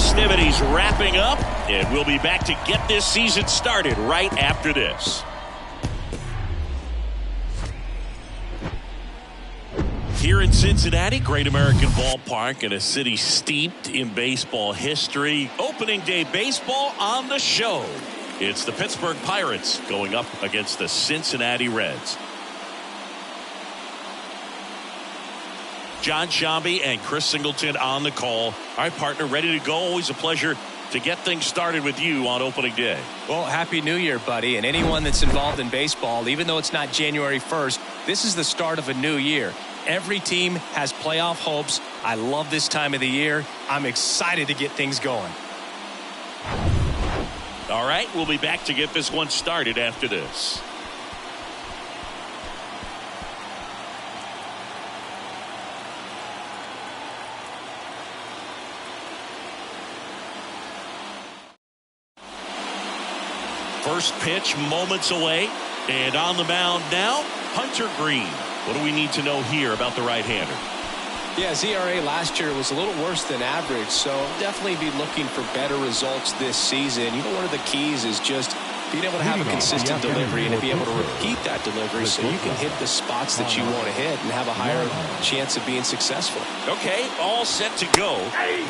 festivities wrapping up, and we'll be back to get this season started right after this. Here in Cincinnati, Great American Ballpark, in a city steeped in baseball history. Opening day baseball on the show. It's the Pittsburgh Pirates going up against the Cincinnati Reds. John Shambi and Chris Singleton on the call. All right, partner, ready to go. Always a pleasure to get things started with you on opening day. Well, Happy New Year, buddy. And anyone that's involved in baseball, even though it's not January 1st, this is the start of a new year. Every team has playoff hopes. I love this time of the year. I'm excited to get things going. All right, we'll be back to get this one started after this. First pitch moments away, and on the mound now, Hunter Green. What do we need to know here about the right-hander? Yeah, his ERA last year was a little worse than average, so definitely be looking for better results this season. You know, one of the keys is just being able to have a consistent delivery and to be able to repeat that delivery so you can hit the spots that you want to hit and have a higher chance of being successful. Okay, all set to go.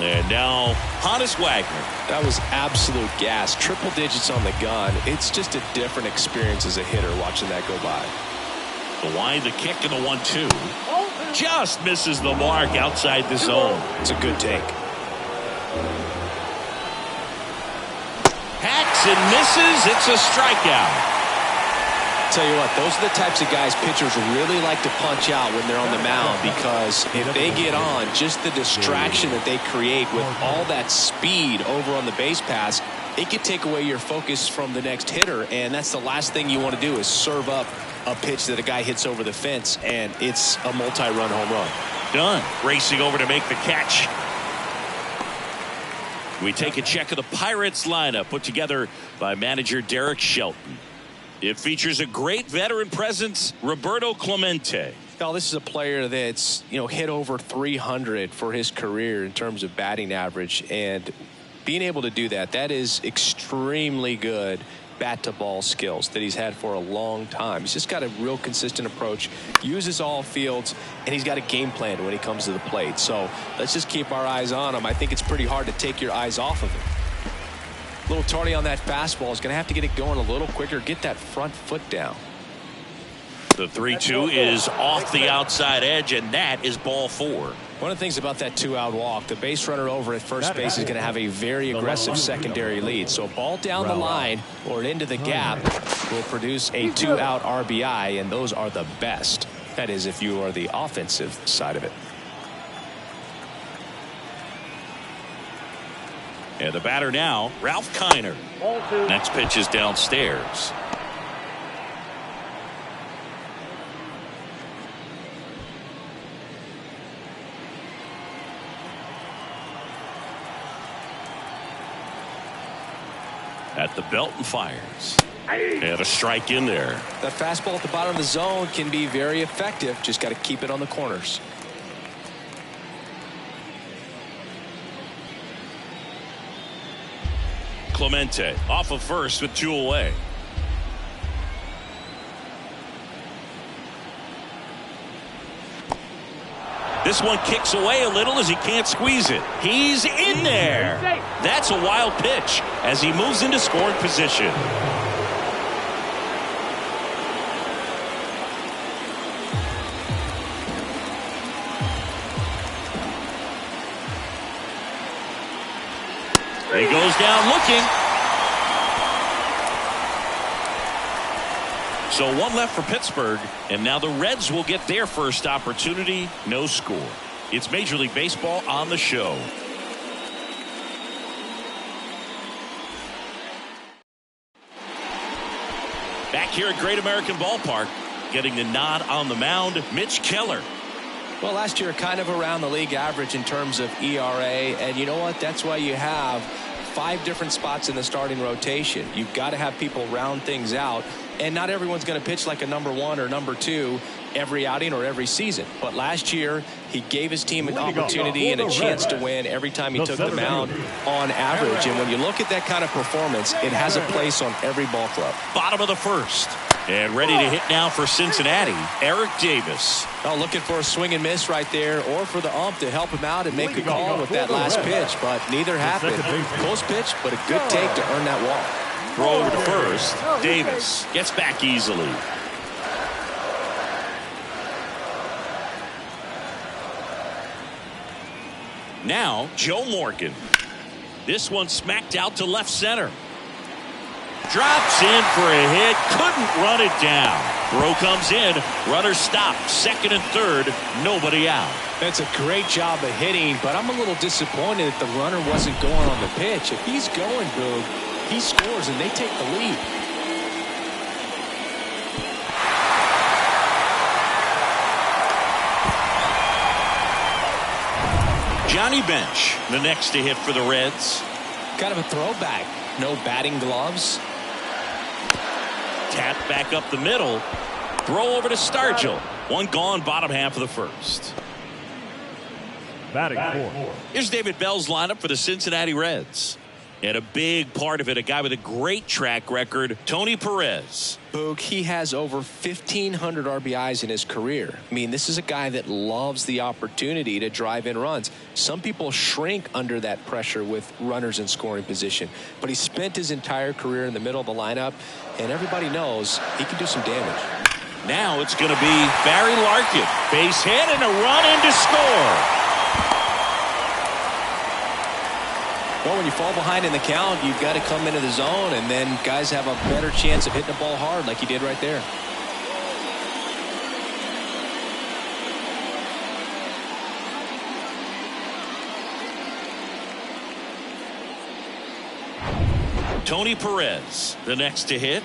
And now, Honus Wagner. That was absolute gas. Triple digits on the gun. It's just a different experience as a hitter watching that go by. The wind, the kick, and the 1-2. Just misses the mark outside the zone. It's a good take. Hacks and misses. It's a strikeout. Tell you what, those are the types of guys pitchers really like to punch out when they're on the mound, because if they get on, just the distraction that they create with all that speed over on the base pass, it could take away your focus from the next hitter, and that's the last thing you want to do is serve up a pitch that a guy hits over the fence, and it's a multi-run home run. Done. Racing over to make the catch. We take a check of the Pirates lineup put together by manager Derek Shelton. It features a great veteran presence, Roberto Clemente. Now, this is a player that's, hit over 300 for his career in terms of batting average, and being able to do that is extremely good bat-to-ball skills that he's had for a long time. He's just got a real consistent approach, uses all fields, and he's got a game plan when he comes to the plate. So let's just keep our eyes on him. I think it's pretty hard to take your eyes off of him. A little tardy on that fastball. Is going to have to get it going a little quicker, get that front foot down. The 3-2 is off the outside edge, and that is ball 4. One of the things about that 2-out walk, the base runner over at first base is going to have a very aggressive secondary lead. So a ball down the line or into the gap will produce a 2-out RBI, and those are the best. That is, if you are the offensive side of it. And the batter now, Ralph Kiner. Next pitch is downstairs. At the belt and fires. And a strike in there. That fastball at the bottom of the zone can be very effective. Just got to keep it on the corners. Clemente off of first with 2 away. This one kicks away a little as he can't squeeze it. He's in there. That's a wild pitch as he moves into scoring position. He goes down looking. So 1 left for Pittsburgh, and now the Reds will get their first opportunity. No score. It's Major League Baseball on the show. Back here at Great American Ballpark, getting the nod on the mound, Mitch Keller. Well, last year kind of around the league average in terms of ERA, and you know what? That's why you have 5 different spots in the starting rotation. You've got to have people round things out, and not everyone's going to pitch like a number 1 or number 2 every outing or every season. But last year, he gave his team an opportunity and a chance to win every time he took the mound on average. And when you look at that kind of performance, it has a place on every ball club. Bottom of the first. And ready to hit now for Cincinnati, Eric Davis. Oh, looking for a swing and miss right there, or for the ump to help him out and make a call with that last pitch, but neither happened. Close pitch, but a good take to earn that walk. Throw over to first. Davis gets back easily. Now, Joe Morgan. This one smacked out to left center. Drops in for a hit. Couldn't run it down. Throw comes in. Runner stopped. Second and third. Nobody out. That's a great job of hitting, but I'm a little disappointed that the runner wasn't going on the pitch. If he's going, Boog, he scores and they take the lead. Johnny Bench, the next to hit for the Reds. Kind of a throwback. No batting gloves. Tap back up the middle. Throw over to Stargell. One gone, bottom half of the first. Batting fourth. Here's David Bell's lineup for the Cincinnati Reds. And a big part of it, a guy with a great track record, Tony Perez. Boog, he has over 1,500 RBIs in his career. I mean, this is a guy that loves the opportunity to drive in runs. Some people shrink under that pressure with runners in scoring position. But he spent his entire career in the middle of the lineup, and everybody knows he can do some damage. Now it's going to be Barry Larkin. Base hit and a run in to score. Well, when you fall behind in the count, you've got to come into the zone, and then guys have a better chance of hitting the ball hard like he did right there. Tony Perez, the next to hit.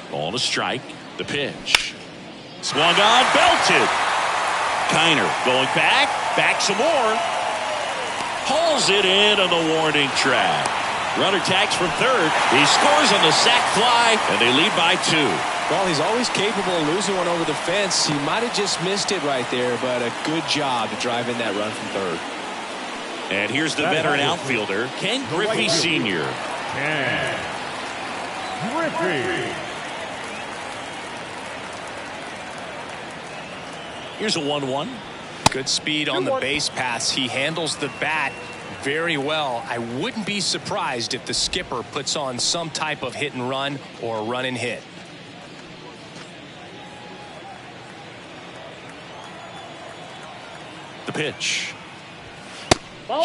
Ball to strike. The pitch. Swung on, belted. Kiner going back some more. Hauls it in on the warning track. Runner tags from third. He scores on the sac fly, and they lead by 2. Well, he's always capable of losing one over the fence. He might have just missed it right there, but a good job to drive in that run from third. And here's the veteran outfielder, Ken Griffey Sr. Ken Griffey. Here's a 1-1. Good speed on the base pass. He handles the bat very well. I wouldn't be surprised if the skipper puts on some type of hit and run or run and hit. The pitch.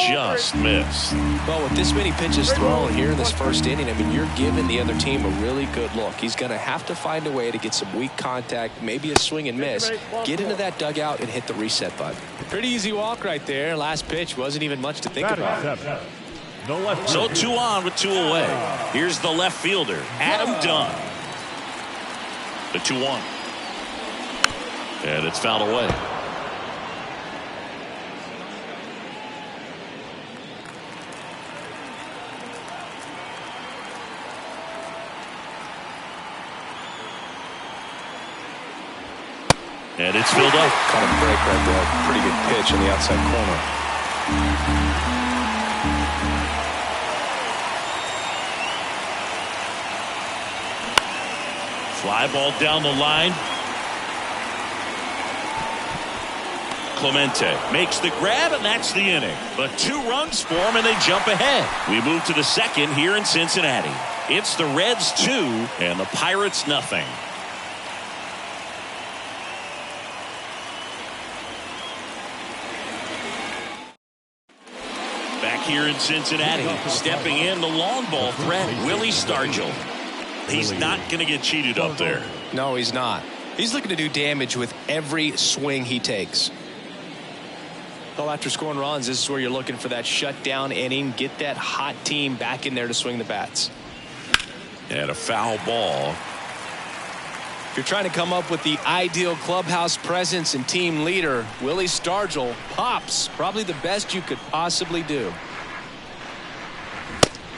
Just missed. Well, with this many pitches thrown here in this first inning, I mean, you're giving the other team a really good look. He's going to have to find a way to get some weak contact, maybe a swing and miss, get into that dugout and hit the reset button. Pretty easy walk right there. Last pitch wasn't even much to think about. So 2 on with 2 away. Here's the left fielder, Adam Dunn. The 2-1. And it's fouled away. And it's filled up. Caught him break right there. Pretty good pitch on the outside corner. Fly ball down the line. Clemente makes the grab, and that's the inning. But 2 runs for him, and they jump ahead. We move to the second here in Cincinnati. It's the Reds 2 and the Pirates nothing. Here in Cincinnati, stepping in the long ball threat, Willie Stargell. He's not going to get cheated up there. No, he's not. He's looking to do damage with every swing he takes. Well, after scoring runs, this is where you're looking for that shutdown inning, get that hot team back in there to swing the bats. And a foul ball. If you're trying to come up with the ideal clubhouse presence and team leader, Willie Stargell pops. Probably the best you could possibly do.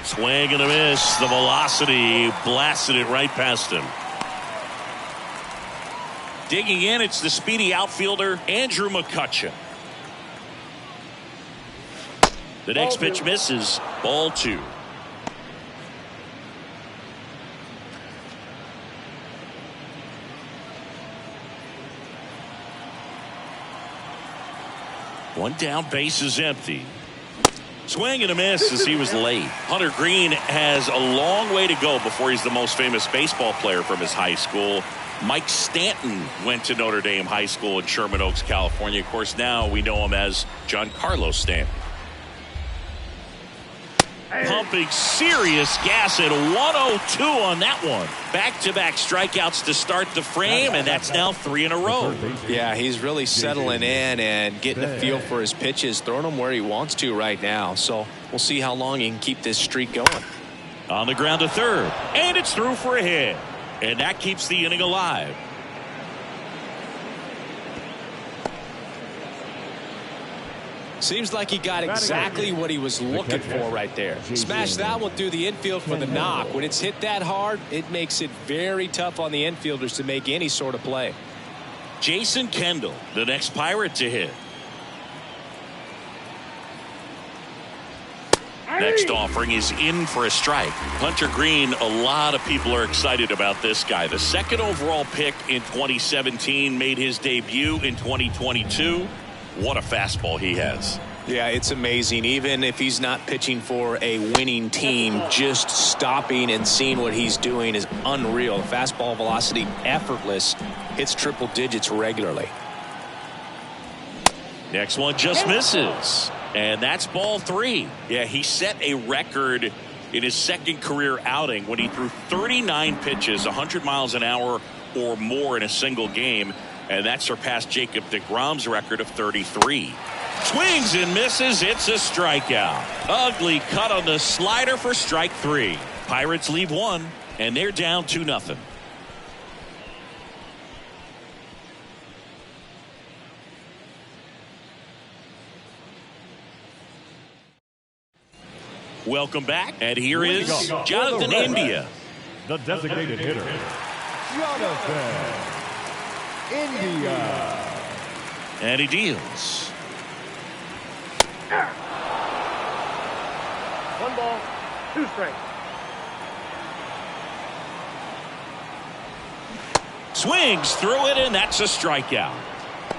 Swing and a miss. The velocity blasted it right past him. Digging in, it's the speedy outfielder, Andrew McCutcheon. The next pitch misses. Ball 2. One down, base is empty. Swing and a miss as he was late. Hunter Green has a long way to go before he's the most famous baseball player from his high school. Mike Stanton went to Notre Dame High School in Sherman Oaks, California. Of course, now we know him as Giancarlo Stanton. Pumping serious gas at 102 on that one. Back-to-back strikeouts to start the frame, and that's now 3 in a row. Yeah, he's really settling in and getting a feel for his pitches, throwing them where he wants to right now. So we'll see how long he can keep this streak going. On the ground to third, and it's through for a hit. And that keeps the inning alive. Seems like he got exactly what he was looking for right there. Smashed that one through the infield for the knock. When it's hit that hard, it makes it very tough on the infielders to make any sort of play. Jason Kendall, the next Pirate to hit. Next offering is in for a strike. Hunter Green, a lot of people are excited about this guy. The second overall pick in 2017, made his debut in 2022. What a fastball he has. Yeah, it's amazing. Even if he's not pitching for a winning team, just stopping and seeing what he's doing is unreal. Fastball velocity, effortless, hits triple digits regularly. Next one just misses. And that's ball 3. Yeah, he set a record in his second career outing when he threw 39 pitches, 100 miles an hour or more in a single game. And that surpassed Jacob deGrom's record of 33. Swings and misses. It's a strikeout. Ugly cut on the slider for strike 3. Pirates leave 1, and they're down 2-0. Welcome back, and here is Jonathan India. The designated hitter, Jonathan India. And he deals. 1 ball, 2 strikes. Swings through it, and that's a strikeout.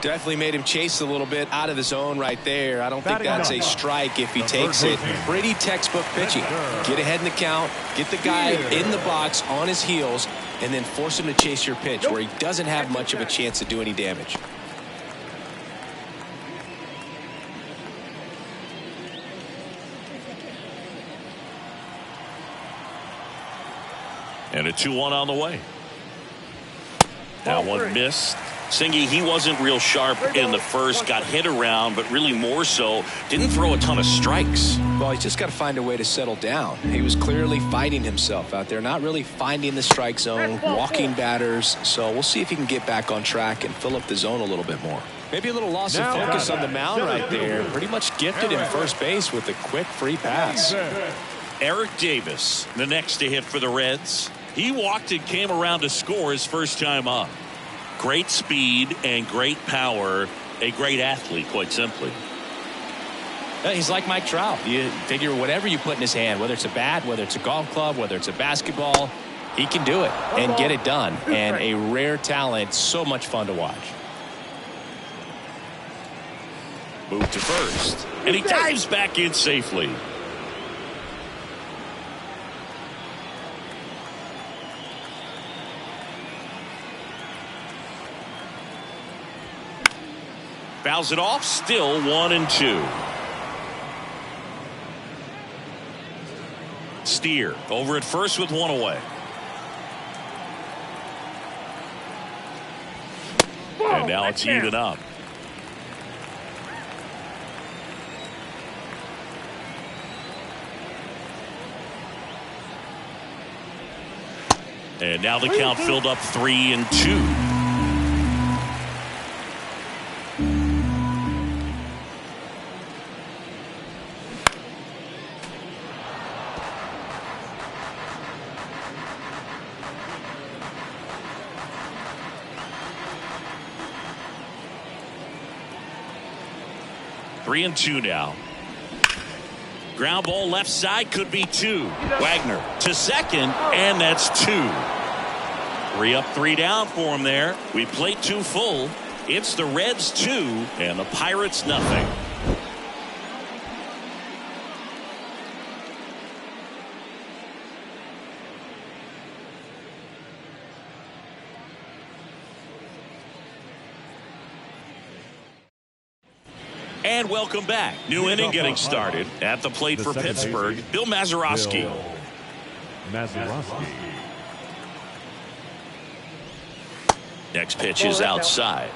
Definitely made him chase a little bit out of the zone right there. I don't think that's a strike if he takes it. Pretty textbook pitching. Get ahead in the count, get the guy in the box on his heels, and then force him to chase your pitch where he doesn't have much of a chance to do any damage. And a 2-1 on the way. That one missed. Singy, he wasn't real sharp in the first, got hit around, but really more so, didn't throw a ton of strikes. Well, he's just got to find a way to settle down. He was clearly fighting himself out there, not really finding the strike zone, walking batters. So we'll see if he can get back on track and fill up the zone a little bit more. Maybe a little loss of focus on the mound right there. Pretty much gifted him first base with a quick free pass. Eric Davis, the next to hit for the Reds. He walked and came around to score his first time up. Great speed and great power. A great athlete, quite simply. He's like Mike Trout. You figure whatever you put in his hand, whether it's a bat, whether it's a golf club, whether it's a basketball, he can do it and get it done. And a rare talent, so much fun to watch. Move to first. And he dives back in safely. Fouls it off, still 1-2. Steer over at first with 1 away. And now it's even up. And now the count filled up 3-2. Three and two now. Ground ball left side, could be two. Wagner to second, and that's two. 3 up, 3 down for him there. We played 2 full. It's the Reds 2 and the Pirates nothing. And welcome back. New inning getting started. At the plate for Pittsburgh, Bill Mazeroski. Next pitch is outside.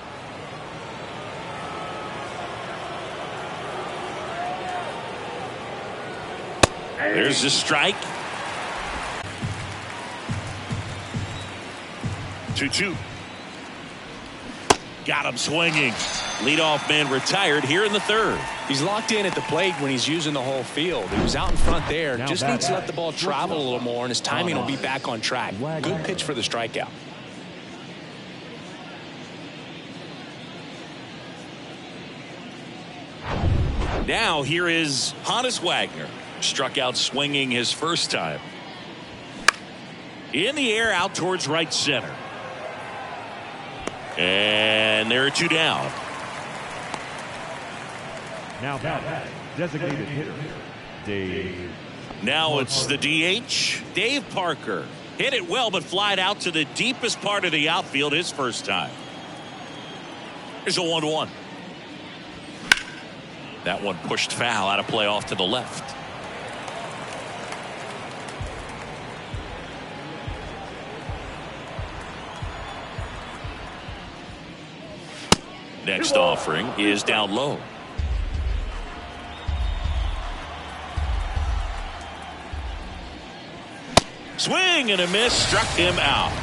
There's the strike. 2-2. Got him swinging. Leadoff man retired here in the third. He's locked in at the plate when he's using the whole field. He was out in front there. Just needs to let the ball travel a little more, and his timing will be back on track. Good pitch for the strikeout. Now here is Honus Wagner. Struck out swinging his first time. In the air out towards right center. And there are 2 down. Now back, designated hitter, Dave. Now it's the DH, Dave Parker. Hit it well, but flied out to the deepest part of the outfield his first time. Here's a 1-1. That one pushed foul, out of play off to the left. Next offering is down low. Swing and a miss, struck him out.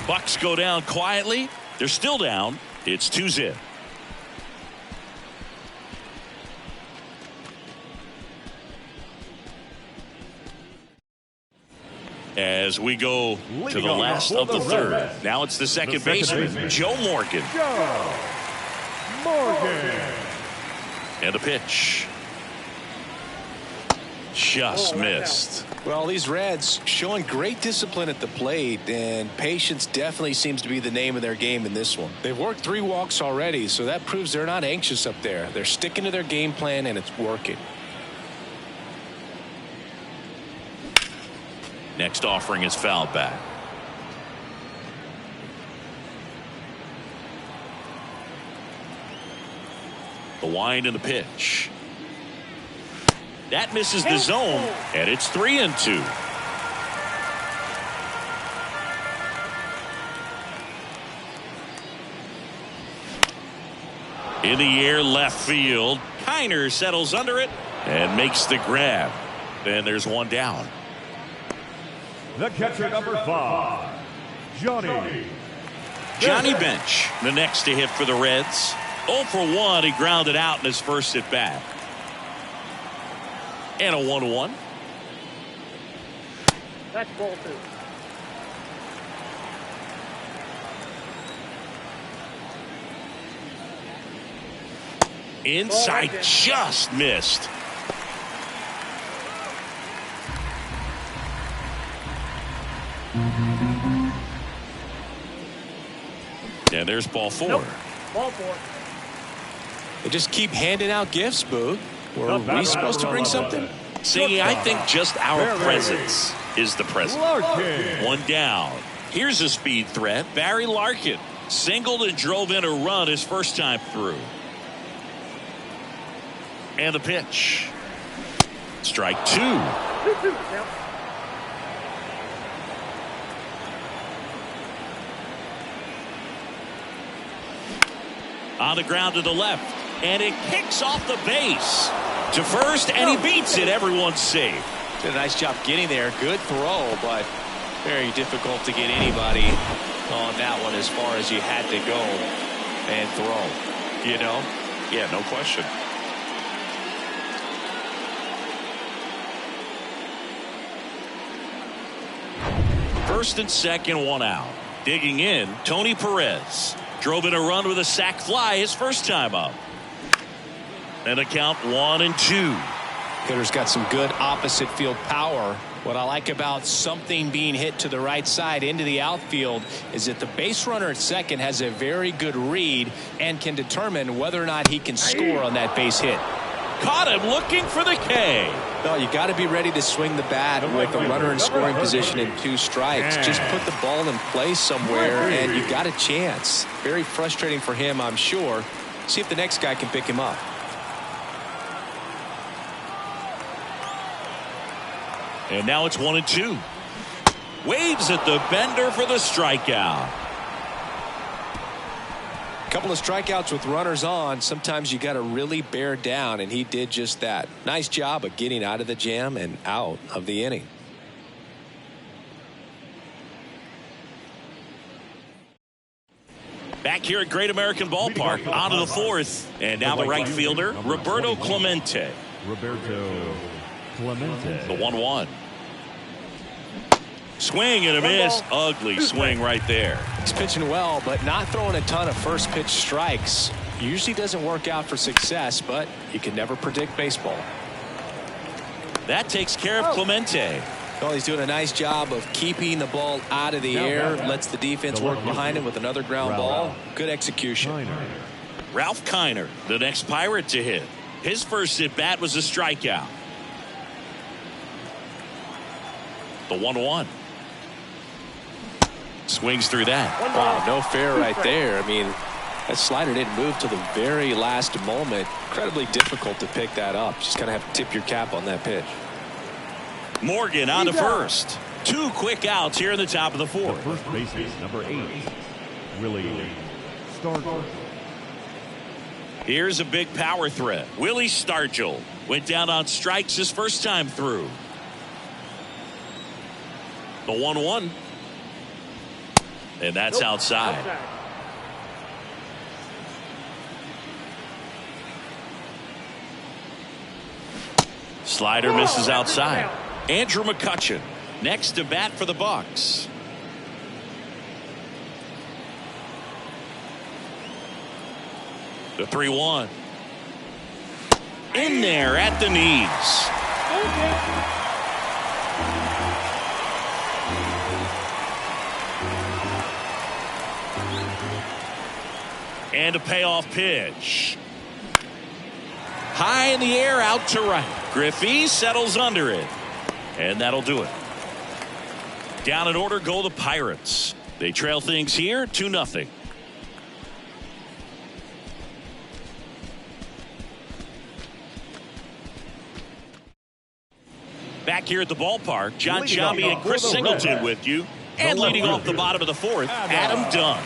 Bucks go down quietly. They're still down. It's 2-0. As we go to the last of the third. Now it's the second baseman, Joe Morgan. Joe Morgan. And a pitch. Just missed. Well, these Reds showing great discipline at the plate, and patience definitely seems to be the name of their game in this one. They've worked 3 walks already, so that proves they're not anxious up there. They're sticking to their game plan, and it's working. Next offering is fouled back. The wind and the pitch. That misses the zone, and it's 3-2. In the air, left field. Kiner settles under it and makes the grab. And there's 1 down. The catcher, number 5, Johnny Bench, the next to hit for the Reds. 0 for 1, he grounded out in his first at bat. And a 1-1. That's ball 2. Inside, just missed. And there's ball 4. Nope. Ball 4. They just keep handing out gifts, Boog. Were we supposed to bring something? See, I think just our presence is the present. Larkin. 1 down. Here's a speed threat. Barry Larkin singled and drove in a run his first time through. And the pitch. Strike 2. 2-2 now. On the ground to the left. And it kicks off the base to first, and he beats it. Everyone's safe. Did a nice job getting there. Good throw, but Very difficult to get anybody on that one as far as you had to go and throw. You know? Yeah, no question. First and second, one out. Digging in, Tony Perez. Drove in a run with a sac fly his first time up. And a count 1-2. Hitter's got some good opposite field power. What I like about something being hit to the right side into the outfield is that the base runner at second has a very good read and can determine whether or not he can score on that base hit. Caught him looking for the K. Well, you got to be ready to swing the bat with a runner in scoring position and 2 strikes. Just put the ball in place somewhere and you got a chance. Very frustrating for him, I'm sure. See if the next guy can pick him up. And now it's 1-2. Waves at the bender for the strikeout. Couple of strikeouts with runners on. Sometimes you got to really bear down, and he did just that. Nice job of getting out of the jam and out of the inning. Back here at Great American Ballpark, on to the fourth. And now the right fielder, Roberto Clemente. Roberto Clemente. The 1-1. Swing and a miss. Ugly swing right there. He's pitching well, but not throwing a ton of first pitch strikes. Usually doesn't work out for success, but you can never predict baseball. That takes care of Clemente. Well, he's doing a nice job of keeping the ball out of the air. Lets the defense work behind him with another ground ball. Good execution. Ralph Kiner, the next Pirate to hit. His first at bat was a strikeout. The 1-1. Swings through that. Wow, no fair right there. I mean, that slider didn't move till the very last moment. Incredibly difficult to pick that up. Just kind of have to tip your cap on that pitch. Morgan on to first. 2 quick outs here in the top of the 4th. The first baseman, number 8, Willie Stargell. Here's a big power threat. Willie Stargell went down on strikes his first time through. The 1-1. And that's outside. Slider misses outside. Andrew McCutchen next to bat for the Bucks. The 3-1. In there at the knees. And a payoff pitch. High in the air, out to right. Griffey settles under it. And that'll do it. Down in order go the Pirates. They trail things here 2-0. Back here at the ballpark, John Sciambi and Chris Singleton with you. And leading off the bottom of the 4th, Adam Dunn.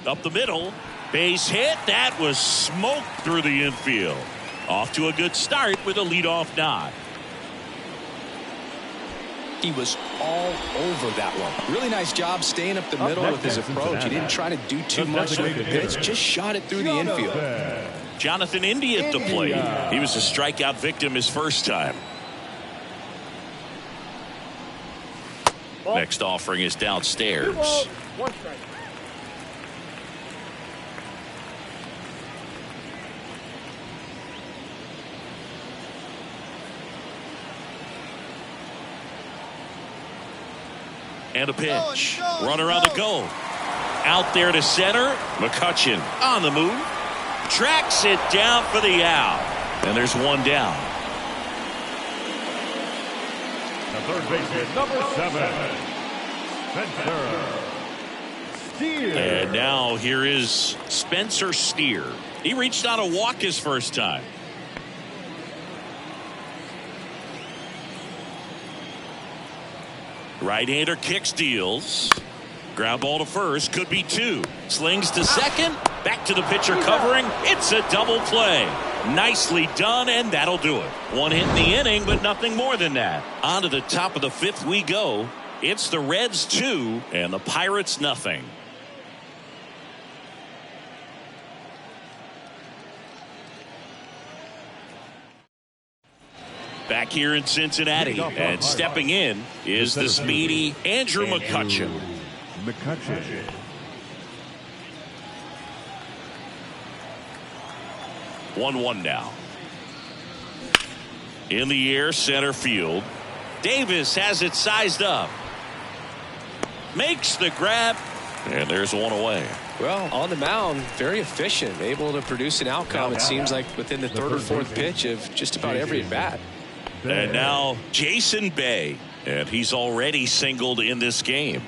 Up the middle, base hit. That was smoked through the infield. Off to a good start with a leadoff nod. He was all over that one. Really nice job staying up the middle with his approach. He didn't try to do too much with the pitch. Just shot it through the infield. Jonathan India at the plate. He was a strikeout victim his first time. Next offering is downstairs. 1 strike. And a pitch. Runner on the go. Out there to center. McCutchen on the move. Tracks it down for the out. And there's one down. The third baseman, number 7, Spencer Steer. And now here is Spencer Steer. He reached on a walk his first time. Right-hander kicks, deals. Ground ball to first, could be two. Slings to second, back to the pitcher covering. It's a double play. Nicely done, and that'll do it. One hit in the inning, but nothing more than that. On to the top of the fifth we go. It's the Reds 2 and the Pirates nothing. Back here in Cincinnati, and stepping in is the speedy Andrew McCutchen. 1-1 now. In the air, center field. Davis has it sized up. Makes the grab, and there's one away. Well, on the mound, very efficient, able to produce an outcome, it seems like, within the third or fourth pitch of just about every at-bat. And now Jason Bay, and he's already singled in this game.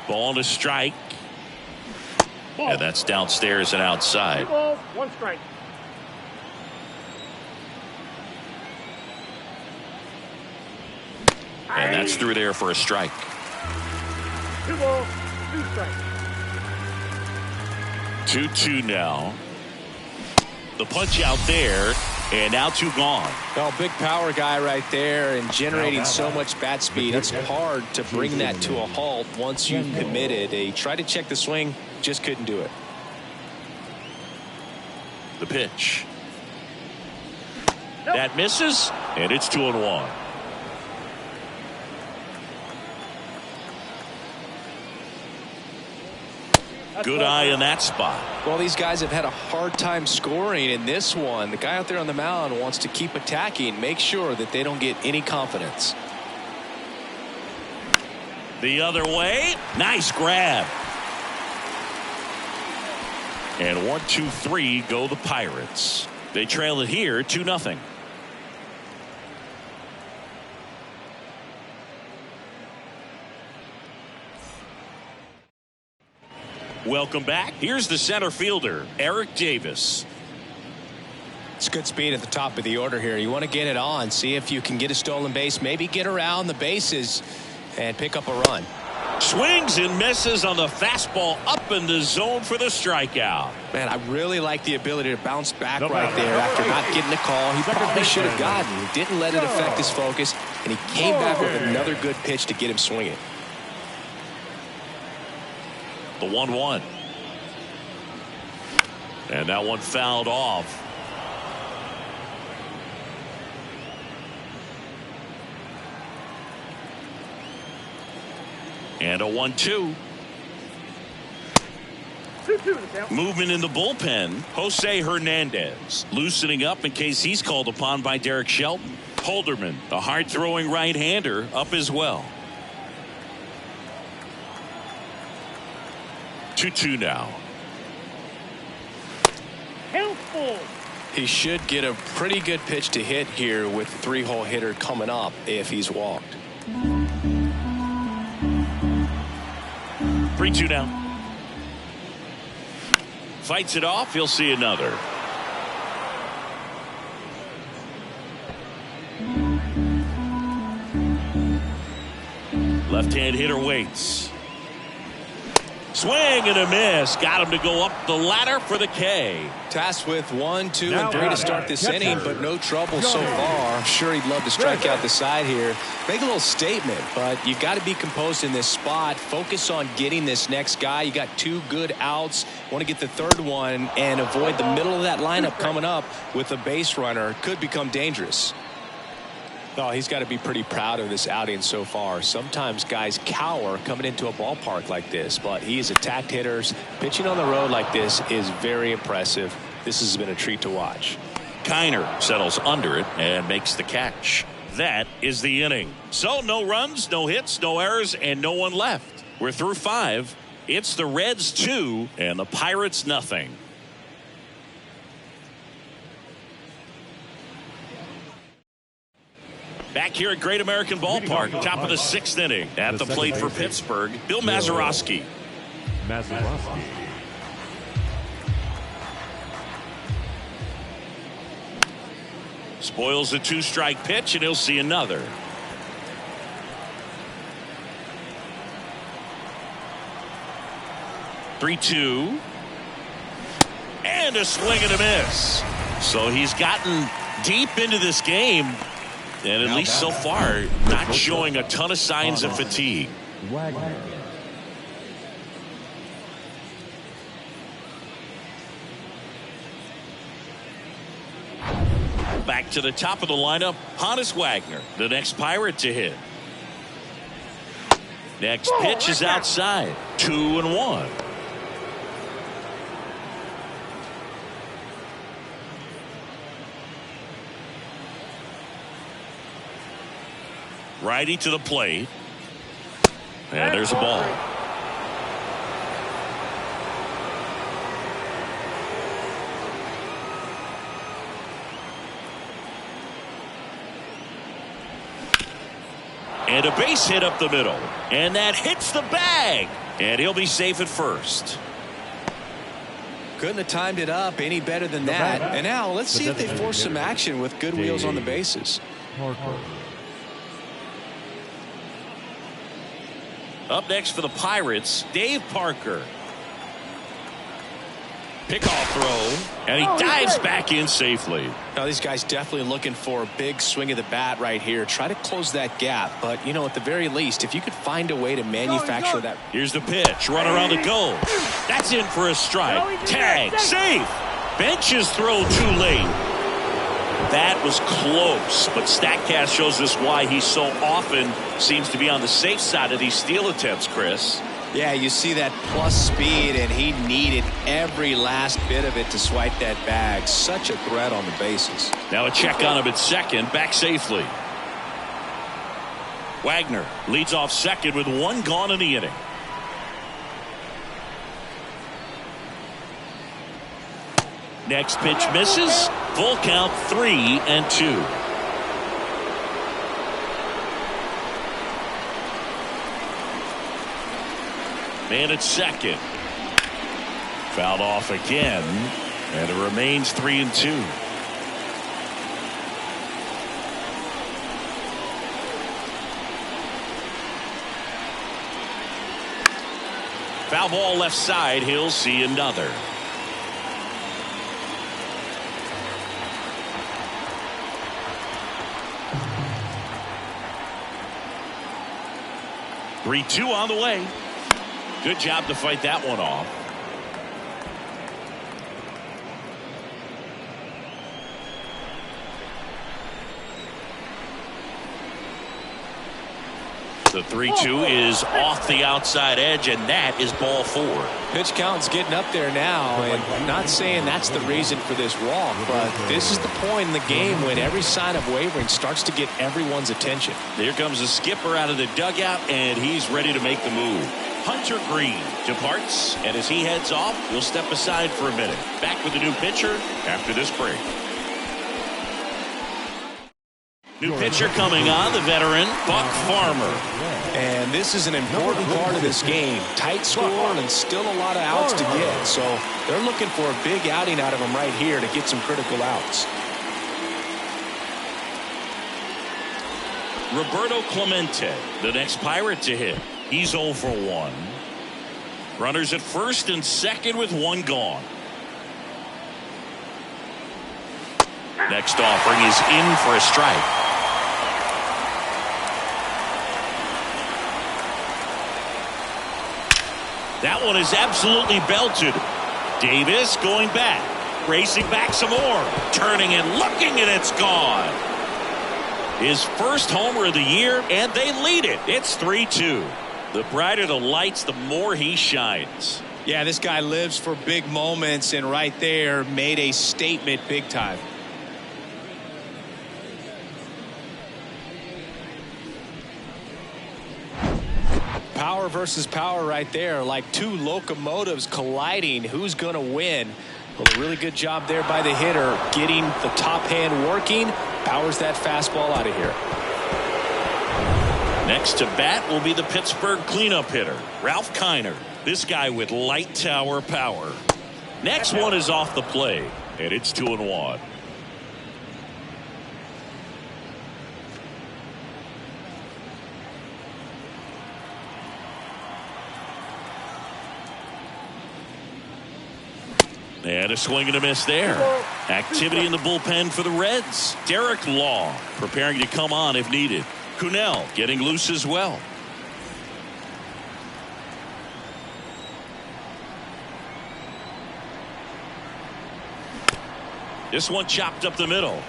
Ball to strike. And that's downstairs and outside. 2 balls, 1 strike. And that's through there for a strike. 2 balls, 2 strikes. 2-2 now. The punch out there, and now 2 gone. Well, big power guy right there and generating so much bat speed. It's hard to bring that to a halt once you've committed. They tried to check the swing, just couldn't do it. The pitch. That misses, and it's 2-1. Good eye in that spot. Well, these guys have had a hard time scoring in this one. The guy out there on the mound wants to keep attacking, make sure that they don't get any confidence. The other way. Nice grab. And 1-2-3 go the Pirates. They trail it here 2-0. Welcome back. Here's the center fielder, Eric Davis. It's good speed at the top of the order here. You want to get it on, see if you can get a stolen base, maybe get around the bases and pick up a run. Swings and misses on the fastball up in the zone for the strikeout. Man, I really like the ability to bounce back right there after not getting the call. He probably should have gotten. He didn't let it affect his focus, and he came back with another good pitch to get him swinging. The 1-1. And that one fouled off. And a 1-2. 2-2 Movement in the bullpen. Jose Hernandez loosening up in case he's called upon by Derek Shelton. Holderman, a hard-throwing right-hander, up as well. 2-2 now. Helpful. He should get a pretty good pitch to hit here with the 3-hole hitter coming up if he's walked. 3-2 now. Fights it off. He'll see another. Left-hand hitter waits. Swing and a miss. Got him to go up the ladder for the K. Tasked with 1, 2, and 3 to start this inning, but no trouble so far. I'm sure he'd love to strike out the side here. Make a little statement, but you got to be composed in this spot. Focus on getting this next guy. You got 2 good outs. Want to get the 3rd one and avoid the middle of that lineup coming up with a base runner. Could become dangerous. Oh, he's got to be pretty proud of this outing so far. Sometimes guys cower coming into a ballpark like this, but he has attacked hitters. Pitching on the road like this is very impressive. This has been a treat to watch. Kiner settles under it and makes the catch. That is the inning. So no runs, no hits, no errors, and no one left. We're through 5. It's the Reds 2 and the Pirates nothing. Back here at Great American Ballpark, top of the 6th inning. At the plate for Pittsburgh, Bill Mazeroski. Spoils a 2-strike pitch, and he'll see another. 3-2. And a swing and a miss. So he's gotten deep into this game. And at least so far, not showing a ton of signs of fatigue. Wagner. Back to the top of the lineup, Honus Wagner, the next Pirate to hit. Next pitch is outside. 2-1. Righty to the plate. And there's a ball. And a base hit up the middle. And that hits the bag. And he'll be safe at first. Couldn't have timed it up any better than that. And now let's see if they force some action with good wheels on the bases. Up next for the Pirates, Dave Parker. Pickoff throw, and he dives back in safely. Now these guys definitely looking for a big swing of the bat right here. Try to close that gap, but you know, at the very least, if you could find a way to manufacture that. Here's the pitch, run around the goal. That's in for a strike. Tag, safe. Benches throw too late. That was close, but StatCast shows us why he so often seems to be on the safe side of these steal attempts, Chris. Yeah, you see that plus speed, and he needed every last bit of it to swipe that bag. Such a threat on the bases. Now a check on him at second, back safely. Wagner leads off second with one gone in the inning. Next pitch misses. Full count, 3-2. Man at second. Fouled off again. And it remains 3-2. Foul ball left side. He'll see another. Three-two on the way. Good job to fight that one off. The 3-2 is off the outside edge, and that is ball 4. Pitch count's getting up there now, and not saying that's the reason for this walk, but this is the point in the game when every sign of wavering starts to get everyone's attention. Here comes the skipper out of the dugout, and he's ready to make the move. Hunter Green departs, and as he heads off, we'll step aside for a minute. Back with the new pitcher after this break. New pitcher coming on, the veteran, Buck Farmer. And this is an important part of this game. Tight score and still a lot of outs to get. So they're looking for a big outing out of him right here to get some critical outs. Roberto Clemente, the next Pirate to hit. He's 0 for 1. Runners at first and second with one gone. Next offering is in for a strike. That one is absolutely belted. Davis going back. Racing back some more. Turning and looking, and it's gone. His first homer of the year, and they lead it. It's 3-2. The brighter the lights, the more he shines. Yeah, this guy lives for big moments, and right there made a statement big time. Power versus power right there, like two locomotives colliding. Who's going to win? Well, a really good job there by the hitter, getting the top hand working. Powers that fastball out of here. Next to bat will be the Pittsburgh cleanup hitter, Ralph Kiner. This guy with light tower power. Next one is off the plate, and it's 2-1. And a swing and a miss there. Activity in the bullpen for the Reds. Derek Law preparing to come on if needed. Cunell getting loose as well. This one chopped up the middle.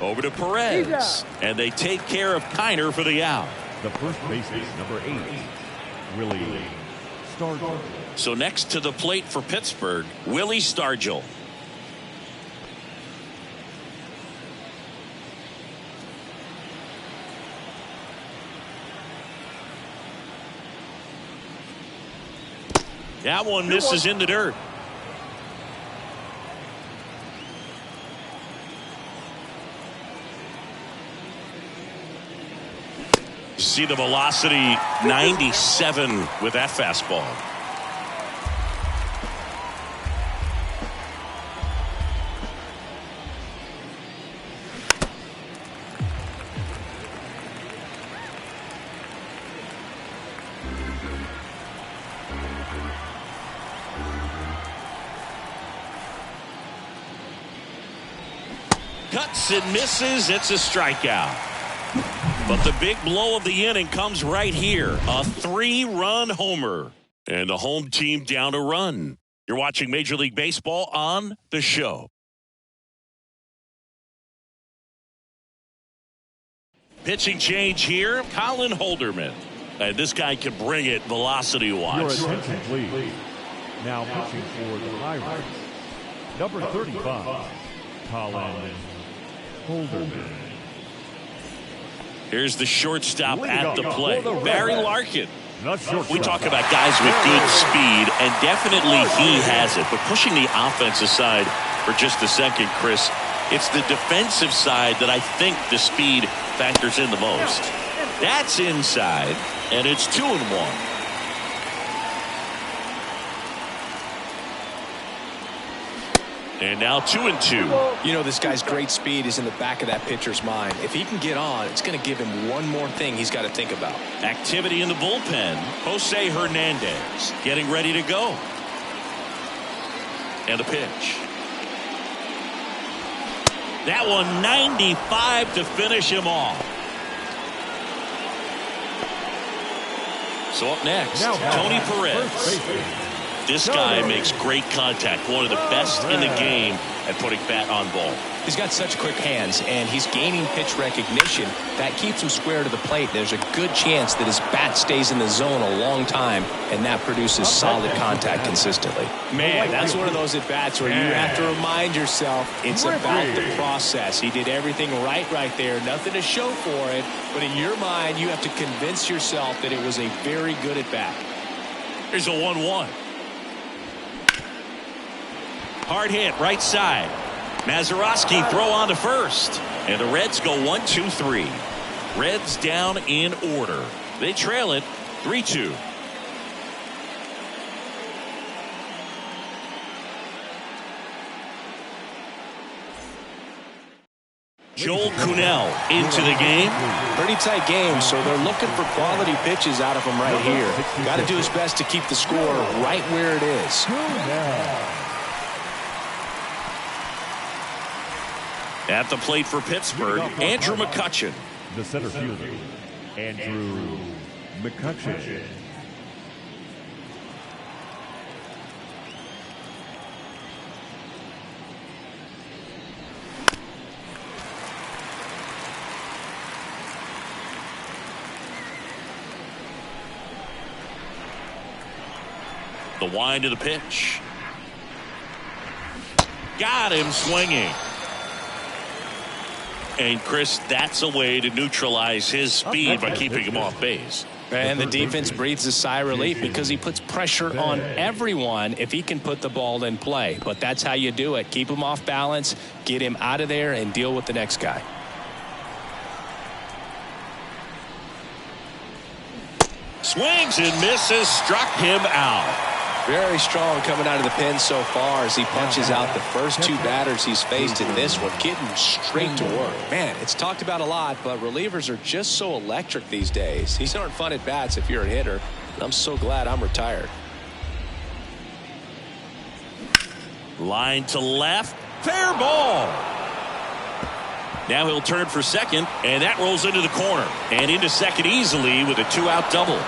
Over to Perez. And they take care of Kiner for the out. The first baseman, number 8, Willie Stargell. So next to the plate for Pittsburgh, Willie Stargell. That one misses in the dirt. See the velocity 97 with that fastball. Cuts and misses. It's a strikeout. But the big blow of the inning comes right here. A 3-run homer. And the home team down a run. You're watching Major League Baseball on the show. Pitching change here. Colin Holderman. And this guy can bring it velocity-wise. Your attention, please. Now pitching for the Pirates, number 35, Colin Holderman. Here's the shortstop at the plate, Barry Larkin. We talk about guys with good speed, and definitely he has it. But pushing the offense aside for just a second, Chris, it's the defensive side that I think the speed factors in the most. That's inside, and it's 2-1. And now 2-2. You know, this guy's great speed is in the back of that pitcher's mind. If he can get on, it's going to give him one more thing he's got to think about. Activity in the bullpen. Jose Hernandez getting ready to go. And a pitch. That one 95 to finish him off. So up next, Tony Perez. This guy makes great contact. One of the best in the game at putting bat on ball. He's got such quick hands, and he's gaining pitch recognition. That keeps him square to the plate. There's a good chance that his bat stays in the zone a long time, and that produces solid contact consistently. Man, that's one of those at-bats where you have to remind yourself it's about the process. He did everything right there. Nothing to show for it, but in your mind, you have to convince yourself that it was a very good at-bat. Here's a 1-1. Hard hit, right side. Mazeroski throw on to first. And the Reds go 1-2-3. Reds down in order. They trail it 3-2. Joel Cunell into the game. Pretty tight game, so they're looking for quality pitches out of him right here. Got to do his best to keep the score right where it is. At the plate for Pittsburgh, Andrew McCutchen. The center fielder, Andrew McCutchen. The wind of the pitch. Got him swinging. And, Chris, that's a way to neutralize his speed by keeping him off base. And the defense breathes a sigh of relief because he puts pressure on everyone if he can put the ball in play. But that's how you do it. Keep him off balance, get him out of there, and deal with the next guy. Swings and misses, struck him out. Very strong coming out of the pen so far as he punches out the first two batters he's faced in this one, getting straight to work. Man, it's talked about a lot, but relievers are just so electric these days. These aren't fun at bats if you're a hitter. I'm so glad I'm retired. Line to left. Fair ball. Now he'll turn for second, and that rolls into the corner. And into second easily with a 2-out double.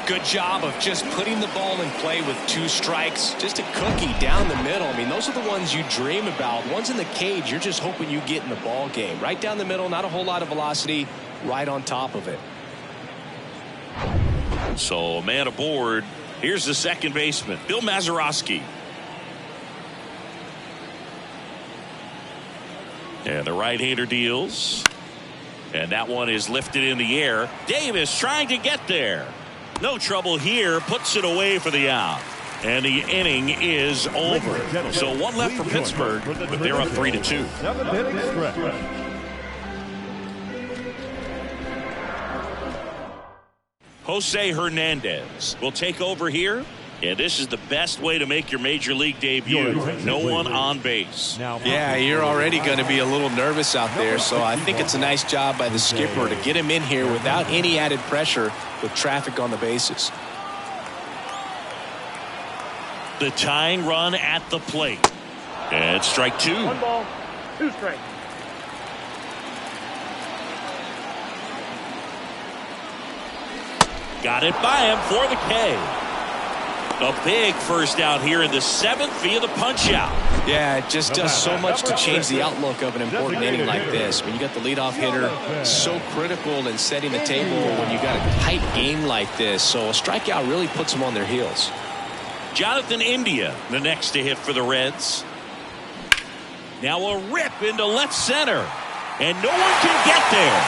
Good job of just putting the ball in play with 2 strikes. Just a cookie down the middle. I mean, those are the ones you dream about. Ones in the cage, you're just hoping you get in the ball game. Right down the middle, not a whole lot of velocity, right on top of it. So a man aboard. Here's the second baseman, Bill Mazeroski. And the right-hander deals. And that one is lifted in the air. Davis trying to get there. No trouble here. Puts it away for the out. And the inning is over. So one left for Pittsburgh, but they're up 3-2. 7th inning stretch. Jose Hernandez will take over here. And this is the best way to make your major league debut. No one on base. Yeah, you're already going to be a little nervous out there, so I think it's a nice job by the skipper to get him in here without any added pressure with traffic on the bases. The tying run at the plate. And strike 2. 1 ball, 2 strikes. Got it by him for the K. A big first out here in the 7th via the punch out. Yeah, it just does so much to change the outlook of an important inning like this. When you got the leadoff hitter, so critical in setting the table when you got a tight game like this. So a strikeout really puts them on their heels. Jonathan India, the next to hit for the Reds. Now a rip into left center. And no one can get there.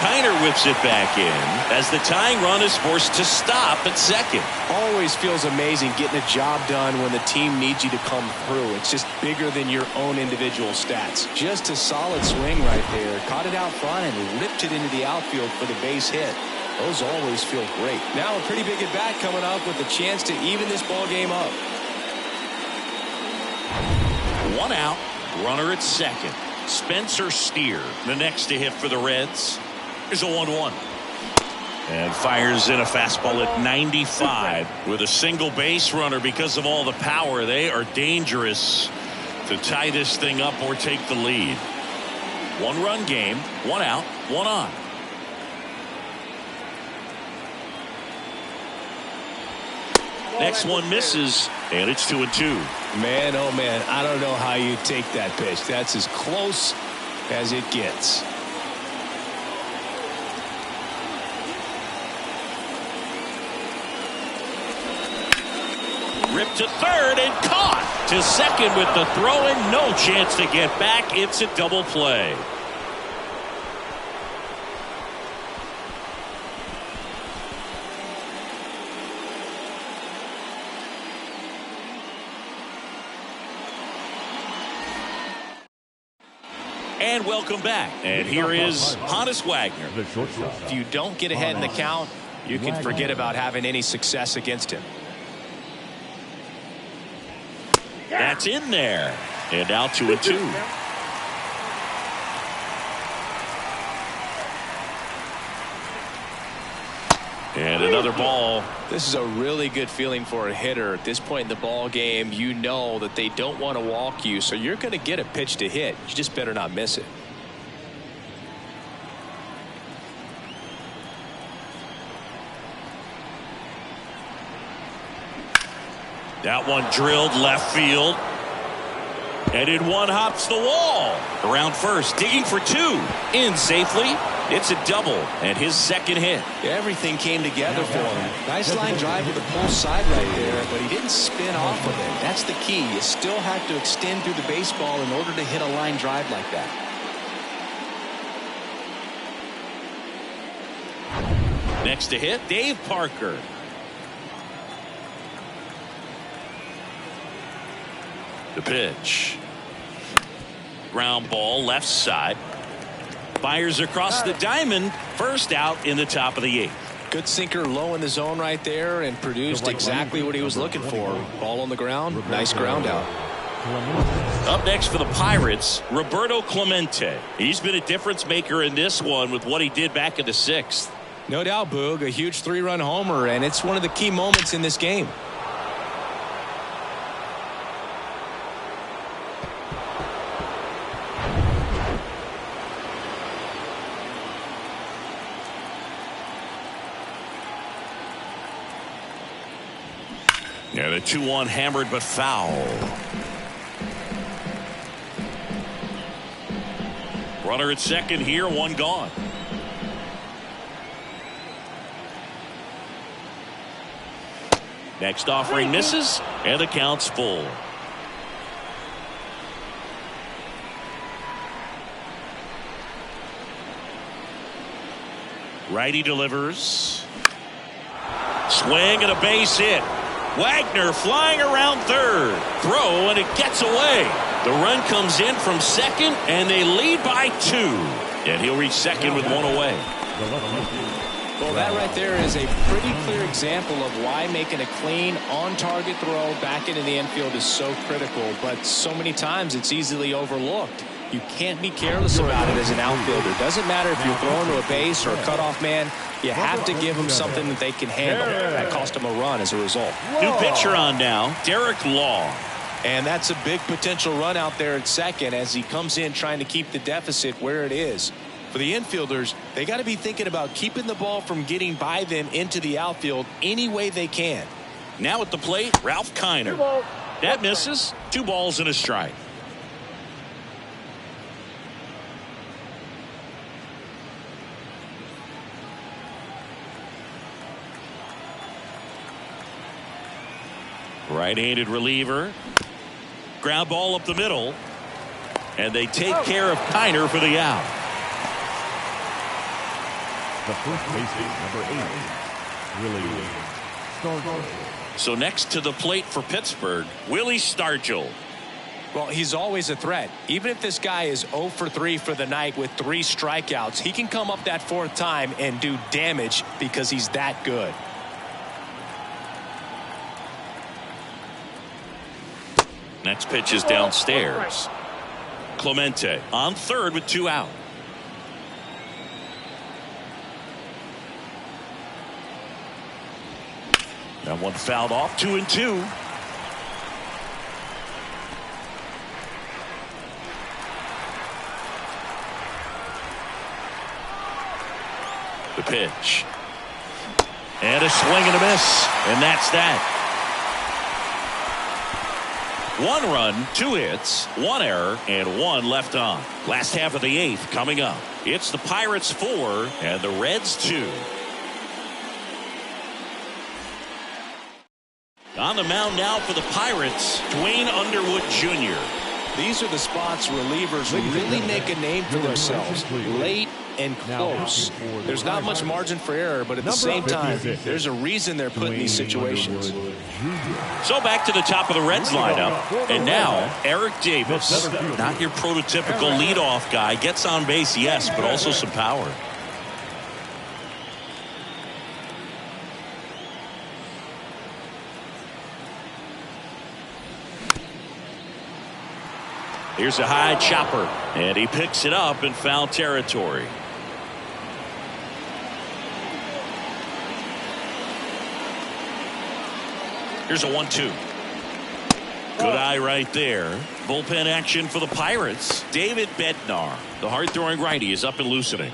Kiner whips it back in as the tying run is forced to stop at second. Always feels amazing getting a job done when the team needs you to come through. It's just bigger than your own individual stats. Just a solid swing right there. Caught it out front and ripped it into the outfield for the base hit. Those always feel great. Now a pretty big at bat coming up with a chance to even this ball game up. 1 out. Runner at second. Spencer Steer, the next to hit for the Reds. Here's a 1-1. And fires in a fastball at 95 with a single base runner. Because of all the power, they are dangerous to tie this thing up or take the lead. 1-run game, 1 out, 1 on. Next one misses, and it's 2-2. Man, oh man, I don't know how you take that pitch. That's as close as it gets. Ripped to third and caught to second with the throw in. No chance to get back. It's a double play. And welcome back. And here is Honus Wagner. If you don't get ahead in the count, you can forget about having any success against him. That's in there. And now 2-2. And another ball. This is a really good feeling for a hitter. At this point in the ball game, you know that they don't want to walk you, so you're going to get a pitch to hit. You just better not miss it. That one drilled left field. And in one hops the wall. Around first, digging for 2. In safely. It's a double and his second hit. Everything came together for him. Nice line drive with a pull side right there, but he didn't spin off of it. That's the key. You still have to extend through the baseball in order to hit a line drive like that. Next to hit, Dave Parker. The pitch. Ground ball left side. Fires across the diamond. First out in the top of the 8th. Good sinker low in the zone right there and produced exactly what he was looking for. Ball on the ground. Nice ground out. Up next for the Pirates, Roberto Clemente. He's been a difference maker in this one with what he did back in the 6th. No doubt, Boog. A huge 3-run homer, and it's one of the key moments in this game. And a 2-1 hammered but foul. Runner at second here, one gone. Next offering misses, and the count's full. Righty delivers. Swing and a base hit. Wagner flying around third. Throw, and it gets away. The run comes in from second, and they lead by 2. And he'll reach second with one away. Well, that right there is a pretty clear example of why making a clean, on-target throw back into the infield is so critical. But so many times it's easily overlooked. You can't be careless about it as an outfielder. Doesn't matter if you're throwing to a base or a cutoff man. You have to give them something that they can handle. That cost them a run as a result. New pitcher on now, Derek Law. And that's a big potential run out there at second as he comes in trying to keep the deficit where it is. For the infielders, they got to be thinking about keeping the ball from getting by them into the outfield any way they can. Now at the plate, Ralph Kiner. That misses. 2 balls and a strike. Right-handed reliever. Ground ball up the middle. And they take care of Kiner for the out. The first baseman, number 8, Willie Stargell. So next to the plate for Pittsburgh, Willie Stargell. Well, he's always a threat. Even if this guy is 0 for 3 for the night with 3 strikeouts, he can come up that 4th time and do damage because he's that good. Next pitch is downstairs. Clemente on third with 2 out. That one fouled off. 2-2. The pitch. And a swing and a miss. And that's that. 1 run, 2 hits, 1 error, and 1 left on. Last half of the 8th coming up. It's the Pirates 4 and the Reds 2. On the mound now for the Pirates, Dwayne Underwood Jr. These are the spots relievers really make a name for themselves. Late and close. There's not much margin for error, but at the same time, there's a reason they're put in these situations. So back to the top of the Reds lineup. And now, Eric Davis. Not your prototypical leadoff guy. Gets on base, yes, but also some power. Here's a high chopper, and he picks it up in foul territory. Here's a 1-2. Good eye right there. Bullpen action for the Pirates. David Bednar, the hard-throwing righty, is up and loosening.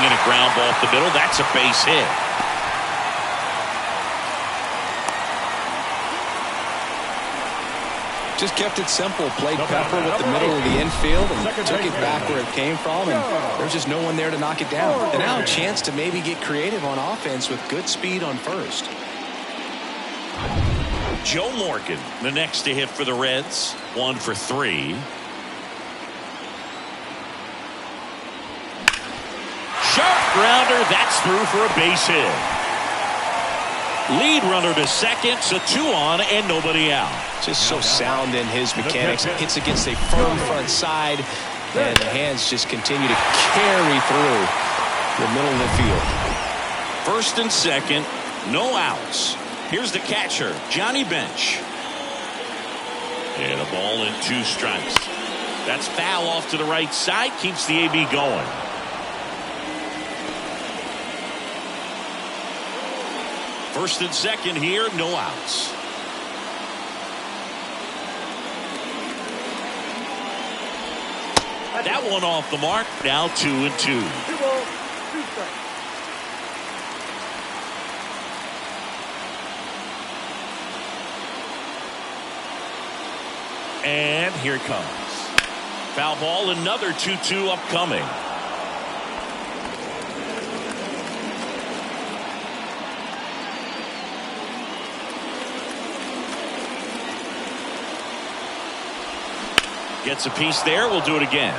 And a ground ball off the middle. That's a base hit. Just kept it simple. Played Pepper with the middle of the infield and took it back where it came from. And there's just no one there to knock it down. And now a chance to maybe get creative on offense with good speed on first. Joe Morgan, the next to hit for the Reds. 1 for 3. Sharp grounder, that's through for a base hit. Lead runner to second, so 2 on and nobody out. Just so sound in his mechanics. Hits against a firm front side, and the hands just continue to carry through the middle of the field. First and second, no outs. Here's the catcher, Johnny Bench. And a ball and 2 strikes. That's foul off to the right side, keeps the AB going. First and second here, no outs. That one off the mark. Now 2-2. 2 balls, 2 strikes. And here it comes. Foul ball, another 2-2 upcoming. Gets a piece there. We'll do it again.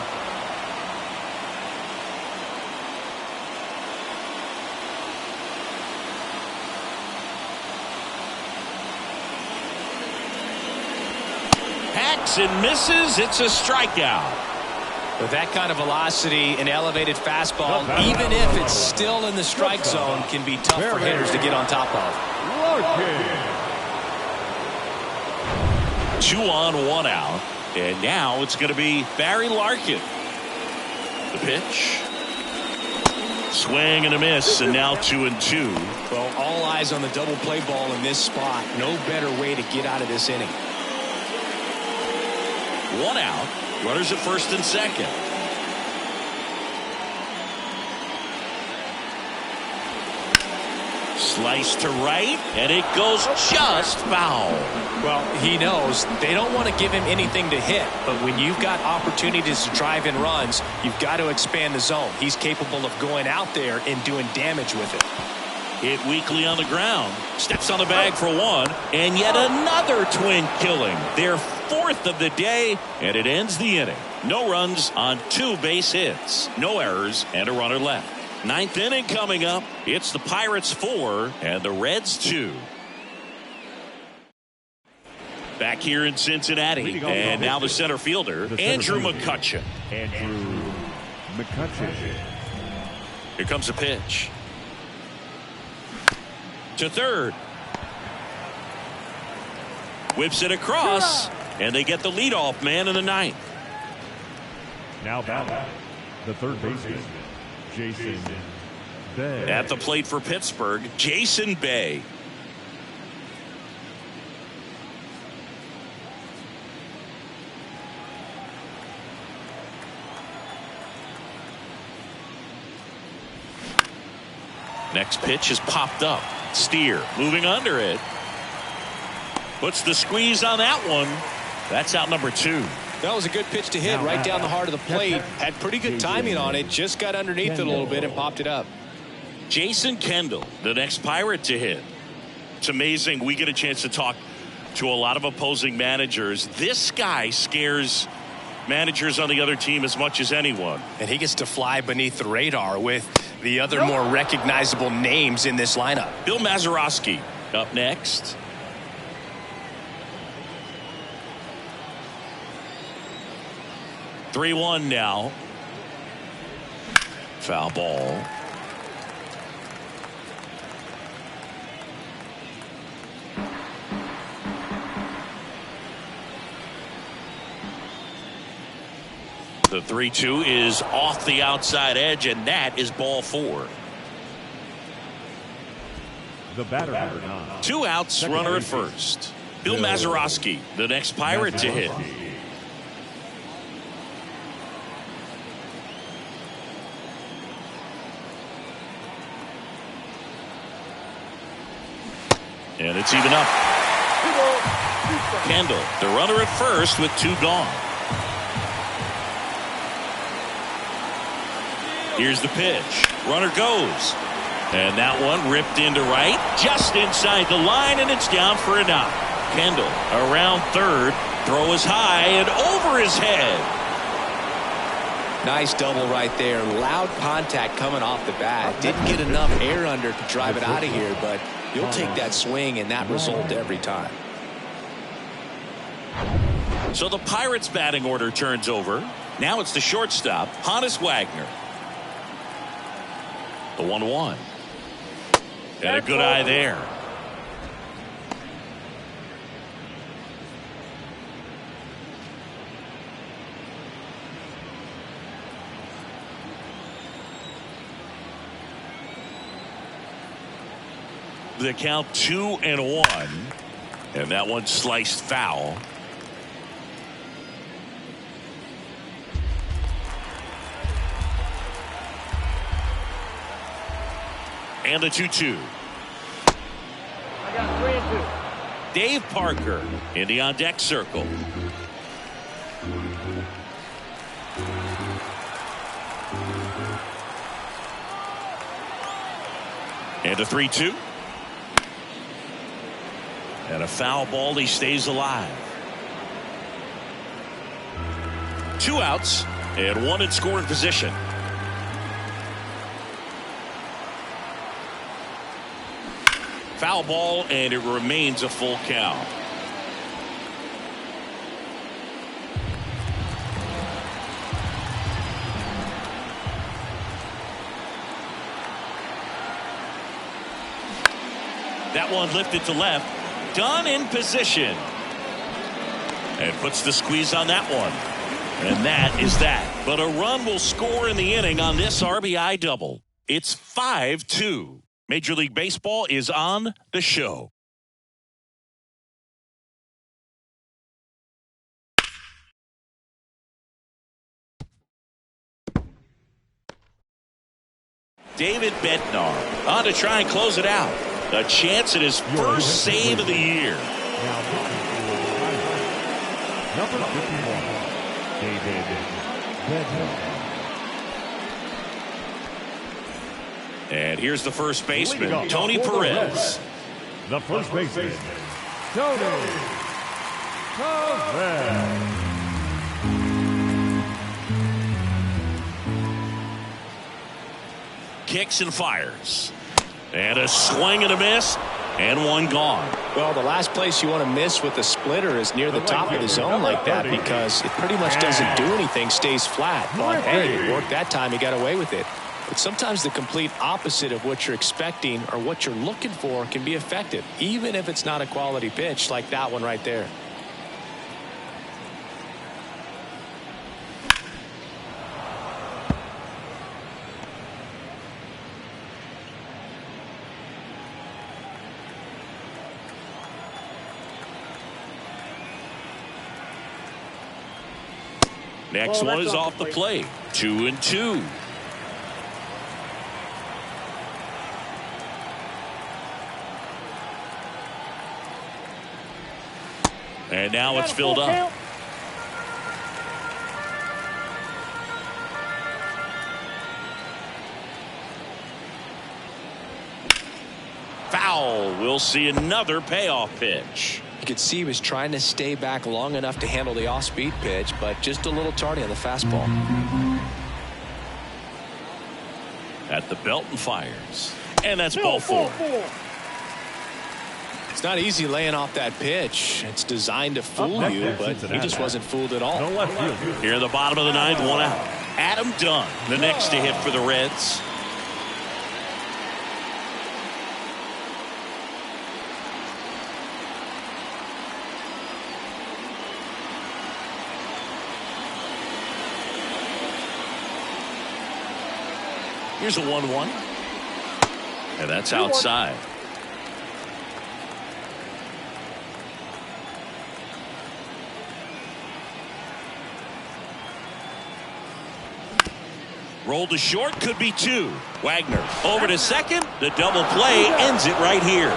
Hacks and misses. It's a strikeout. With that kind of velocity, an elevated fastball, even if it's still in the strike zone, can be tough for hitters to get on top of. 2 on, 1 out. And now it's going to be Barry Larkin. The pitch. Swing and a miss, and now 2-2. Well, all eyes on the double play ball in this spot. No better way to get out of this inning. 1 out. Runners at first and second. Slice to right, and it goes just foul. Well, he knows they don't want to give him anything to hit, but when you've got opportunities to drive in runs, you've got to expand the zone. He's capable of going out there and doing damage with it. Hit weakly on the ground. Steps on the bag for 1, and yet another twin killing. Their 4th of the day, and it ends the inning. No runs on 2 base hits. No errors, and a runner left. 9th inning coming up. It's the Pirates 4 and the Reds 2. Back here in Cincinnati, and now the center fielder, Andrew McCutchen. Andrew McCutchen. Here comes a pitch. To third. Whips it across, and they get the leadoff man in the 9th. Now batting, the third baseman, Jason Bay. At the plate for Pittsburgh, Jason Bay. Next pitch is popped up. Steer moving under it. Puts the squeeze on that one. That's out number 2. That was a good pitch to hit right down the heart of the plate. Had pretty good timing on it. Just got underneath it a little bit and popped it up. Jason Kendall, the next Pirate to hit. It's amazing. We get a chance to talk to a lot of opposing managers. This guy scares managers on the other team as much as anyone. And he gets to fly beneath the radar with the other more recognizable names in this lineup. Bill Mazeroski up next. (3-1) now. Foul ball. The 3-2 is off the outside edge, and that is ball 4. The batter, number 9. 2 outs, runner at first. Bill Mazeroski, the next Pirate to hit. And it's even up. 2 balls, 2 strikes. Kendall, the runner at first with 2 gone. Here's the pitch. Runner goes. And that one ripped into right, just inside the line, and it's down for a knock. Kendall around third. Throw is high and over his head. Nice double right there. Loud contact coming off the bat. Didn't get enough air under to drive it out of here, but you'll take that swing and that result every time. So the Pirates batting order turns over. Now it's the shortstop, Honus Wagner. The 1-1. And a good eye there. The count 2-1. And that one sliced foul. And the 2-2. I got 3 and 2. Dave Parker in the on-deck circle. And a 3-2. And a foul ball. He stays alive. 2 outs and 1 in scoring position. Foul ball, and it remains a full count. That one lifted to left. Done in position. And puts the squeeze on that one. And that is that. But a run will score in the inning on this RBI double. It's 5-2. Major League Baseball is on the show. David Bednar on to try and close it out. A chance at his first save of the year. Number 51, David Bednar. And here's the first baseman, Tony Perez. The first baseman, Tony Perez. Kicks and fires. And a swing and a miss. And one gone. Well, the last place you want to miss with the splitter is near the top of the zone like that, because it pretty much doesn't do anything, stays flat. But hey, it worked that time. He got away with it. But sometimes the complete opposite of what you're expecting or what you're looking for can be effective, even if it's not a quality pitch like that one right there. Next one is off the plate. 2-2. And now it's filled up. Foul. We'll see another payoff pitch. You could see he was trying to stay back long enough to handle the off-speed pitch, but just a little tardy on the fastball. At the belt and fires. And that's ball 4. It's not easy laying off that pitch. It's designed to fool you, but he just wasn't fooled at all. Here in the bottom of the 9th, 1 out. Adam Dunn, the next to hit for the Reds. Here's a 1-1. And that's outside. Roll to short, could be 2. Wagner over to second. The double play ends it right here.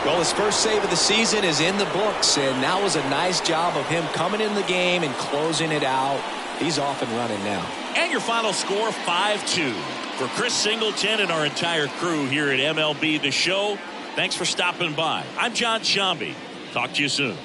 Well, his first save of the season is in the books, and that was a nice job of him coming in the game and closing it out. He's off and running now. And your final score, 5-2. For Chris Singleton and our entire crew here at MLB The Show, thanks for stopping by. I'm John Shambi. Talk to you soon.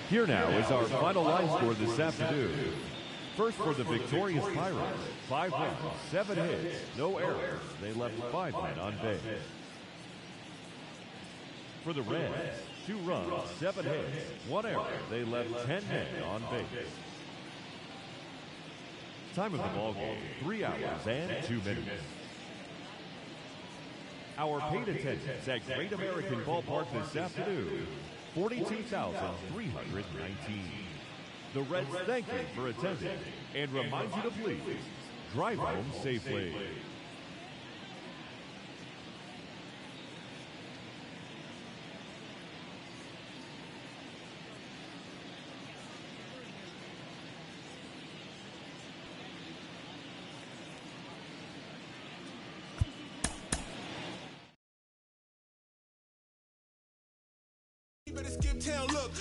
Here now is our final line score this afternoon. First for the victorious Pirates, 5 runs, 7 hits, no errors. They left 5 men on base. For the Reds, 2 runs, 7 hits, 1 error. They left 10 men on base. Time of the ball game, 3 hours and 2 minutes. Our paid attendance at Great American Ballpark this afternoon, 42,319. The Reds thank you for attending and remind you to please drive home safely. Better skip town, look.